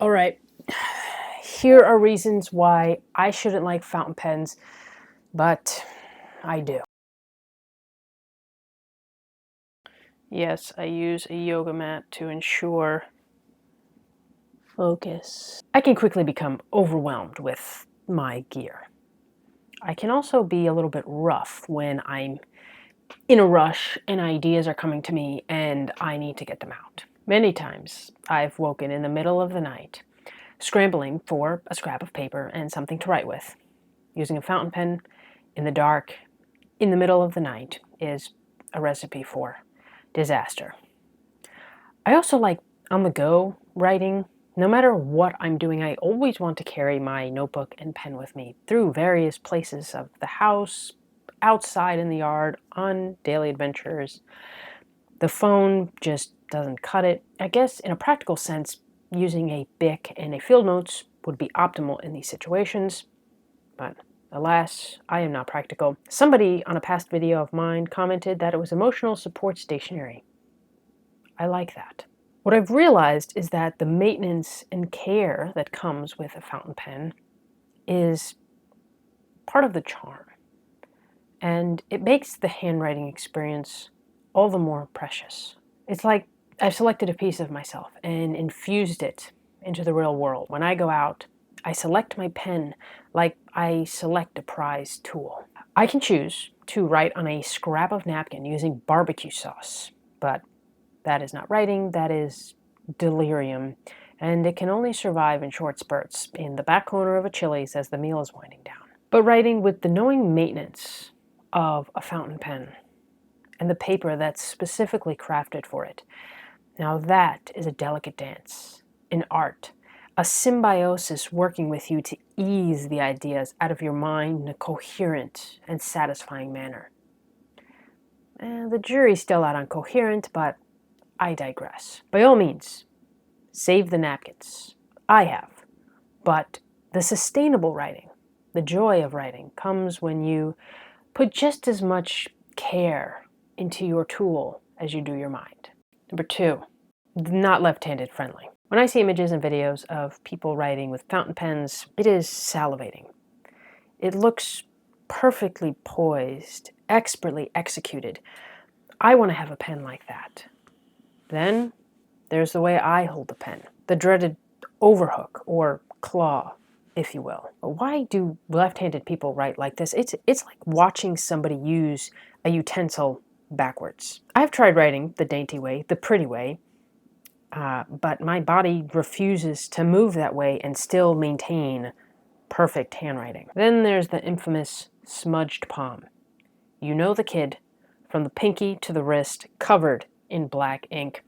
All right, here are reasons why I shouldn't like fountain pens, but I do. Yes, I use a yoga mat to ensure focus. I can quickly become overwhelmed with my gear. I can also be a little bit rough when I'm in a rush and ideas are coming to me and I need to get them out. Many times I've woken in the middle of the night, scrambling for a scrap of paper and something to write with. Using a fountain pen in the dark, in the middle of the night, is a recipe for disaster. I also like on-the-go writing. No matter what I'm doing, I always want to carry my notebook and pen with me through various places of the house, outside in the yard, on daily adventures. The phone just doesn't cut it. I guess in a practical sense, using a Bic and a field notes would be optimal in these situations, but alas, I am not practical. Somebody on a past video of mine commented that it was emotional support stationery. I like that. What I've realized is that the maintenance and care that comes with a fountain pen is part of the charm, and it makes the handwriting experience all the more precious. It's like I've selected a piece of myself and infused it into the real world. When I go out, I select my pen like I select a prized tool. I can choose to write on a scrap of napkin using barbecue sauce, but that is not writing, that is delirium, and it can only survive in short spurts in the back corner of a Chili's as the meal is winding down. But writing with the knowing maintenance of a fountain pen and the paper that's specifically crafted for it, now that is a delicate dance, an art, a symbiosis working with you to ease the ideas out of your mind in a coherent and satisfying manner. The jury's still out on coherent, but I digress. By all means, save the napkins. I have. But the sustainable writing, the joy of writing, comes when you put just as much care into your tool as you do your mind. Number 2, not left-handed friendly. When I see images and videos of people writing with fountain pens, it is salivating. It looks perfectly poised, expertly executed. I want to have a pen like that. Then there's the way I hold the pen, the dreaded overhook or claw, if you will. But why do left-handed people write like this? It's like watching somebody use a utensil backwards. I've tried writing the dainty way, the pretty way, but my body refuses to move that way and still maintain perfect handwriting. Then there's the infamous smudged palm. You know the kid, from the pinky to the wrist, covered in black ink.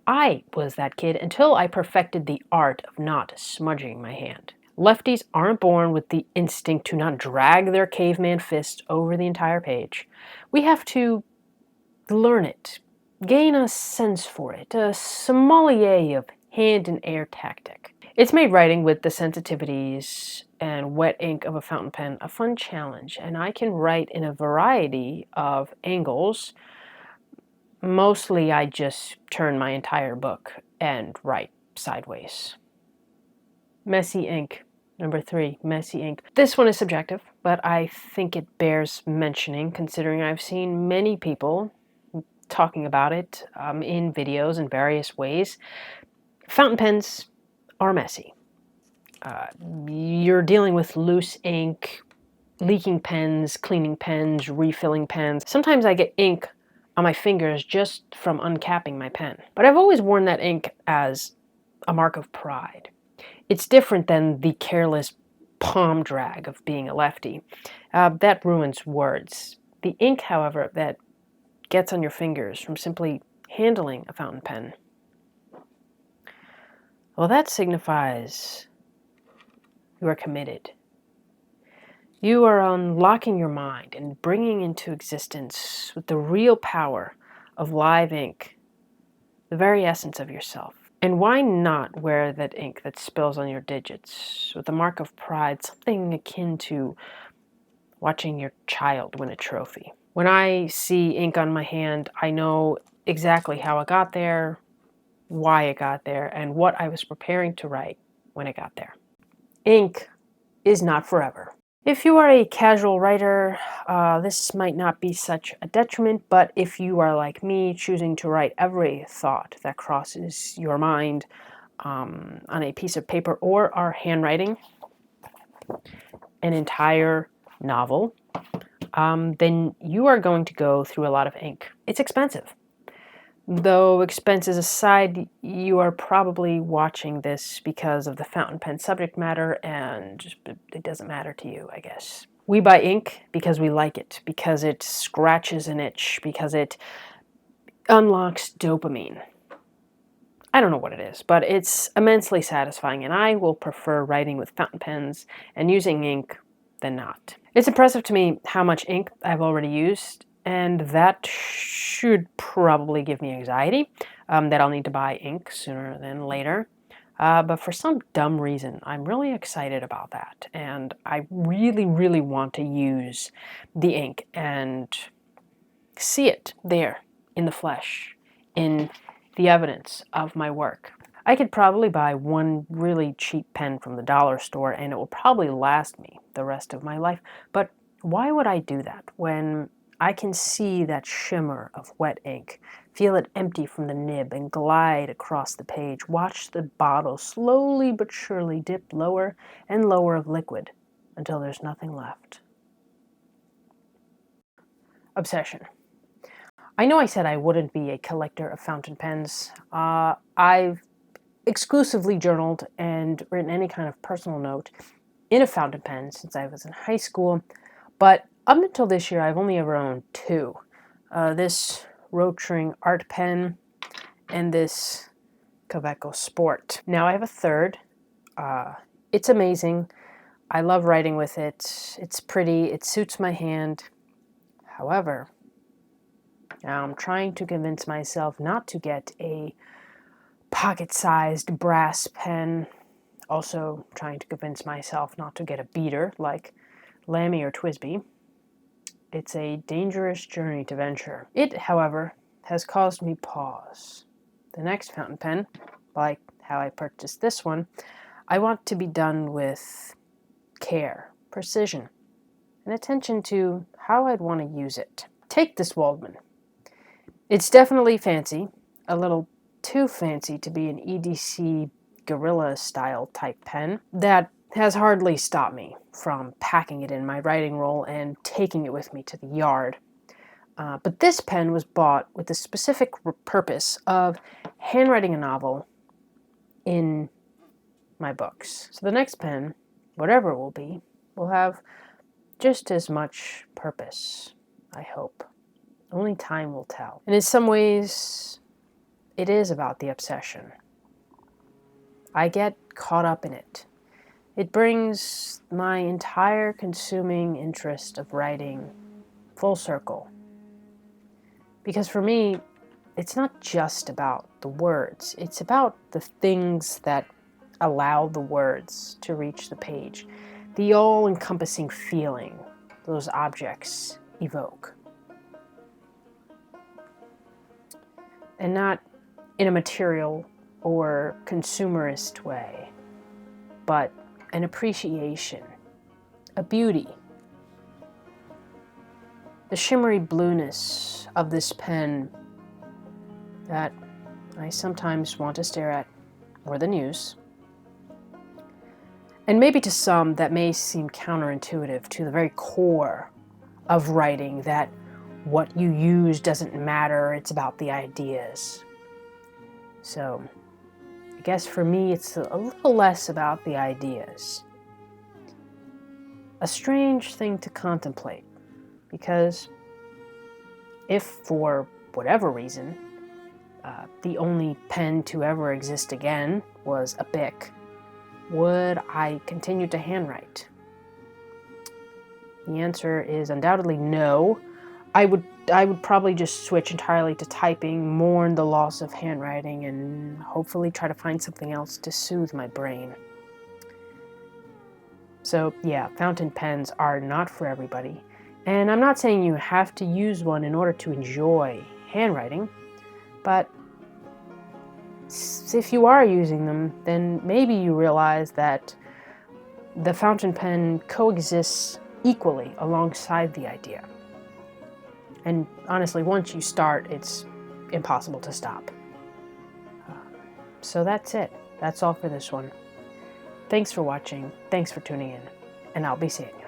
I was that kid until I perfected the art of not smudging my hand. Lefties aren't born with the instinct to not drag their caveman fist over the entire page. We have to learn it, gain a sense for it, a sommelier of hand and air tactic. It's made writing with the sensitivities and wet ink of a fountain pen a fun challenge, and I can write in a variety of angles. Mostly I just turn my entire book and write sideways. Messy ink. Number 3, messy ink. This one is subjective, but I think it bears mentioning considering I've seen many people talking about it in videos in various ways. Fountain pens are messy. You're dealing with loose ink, leaking pens, cleaning pens, refilling pens. Sometimes I get ink on my fingers just from uncapping my pen. But I've always worn that ink as a mark of pride. It's different than the careless palm drag of being a lefty. That ruins words. The ink, however, that gets on your fingers from simply handling a fountain pen, well, that signifies you are committed. You are unlocking your mind and bringing into existence with the real power of live ink, the very essence of yourself. And why not wear that ink that spills on your digits with a mark of pride, something akin to watching your child win a trophy? When I see ink on my hand, I know exactly how it got there, why it got there, and what I was preparing to write when it got there. Ink is not forever. If you are a casual writer, this might not be such a detriment, but if you are like me, choosing to write every thought that crosses your mind on a piece of paper or are handwriting an entire novel, then you are going to go through a lot of ink. It's expensive. Though expenses aside, you are probably watching this because of the fountain pen subject matter, and it doesn't matter to you, I guess. We buy ink because we like it, because it scratches an itch, because it unlocks dopamine. I don't know what it is, but it's immensely satisfying, and I will prefer writing with fountain pens and using ink than not. It's impressive to me how much ink I've already used, and that should probably give me anxiety that I'll need to buy ink sooner than later. But for some dumb reason, I'm really excited about that, and I really, really want to use the ink and see it there in the flesh, in the evidence of my work. I could probably buy one really cheap pen from the dollar store and it will probably last me the rest of my life. But why would I do that when I can see that shimmer of wet ink, feel it empty from the nib and glide across the page, watch the bottle slowly but surely dip lower and lower of liquid until there's nothing left? Obsession. I know I said I wouldn't be a collector of fountain pens. I've exclusively journaled and written any kind of personal note in a fountain pen since I was in high school, but up until this year I've only ever owned two. This Rotring art pen and this Kaweco Sport. Now I have a third. It's amazing. I love writing with it. It's pretty. It suits my hand. However, now I'm trying to convince myself not to get a pocket-sized brass pen. Also trying to convince myself not to get a beater like Lamy or Twisby. It's a dangerous journey to venture. It, however, has caused me pause. The next fountain pen, like how I purchased this one, I want to be done with care, precision, and attention to how I'd want to use it. Take this Waldman. It's definitely fancy, a little too fancy to be an EDC guerrilla style type pen. That has hardly stopped me from packing it in my writing roll and taking it with me to the yard. But this pen was bought with the specific purpose of handwriting a novel in my books. So the next pen, whatever it will have just as much purpose, I hope. Only time will tell. And in some ways, it is about the obsession. I get caught up in it. It brings my entire consuming interest of writing full circle. Because for me, it's not just about the words. It's about the things that allow the words to reach the page. The all-encompassing feeling those objects evoke. And not in a material or consumerist way, but an appreciation, a beauty. The shimmery blueness of this pen that I sometimes want to stare at more than use. And maybe to some that may seem counterintuitive to the very core of writing, that what you use doesn't matter, it's about the ideas. So, I guess for me it's a little less about the ideas. A strange thing to contemplate, because if for whatever reason the only pen to ever exist again was a Bic, would I continue to handwrite? The answer is undoubtedly no. I would probably just switch entirely to typing, mourn the loss of handwriting, and hopefully try to find something else to soothe my brain. So yeah, fountain pens are not for everybody. And I'm not saying you have to use one in order to enjoy handwriting, but if you are using them, then maybe you realize that the fountain pen coexists equally alongside the idea. And honestly, once you start, it's impossible to stop. So that's it. That's all for this one. Thanks for watching. Thanks for tuning in. And I'll be seeing you.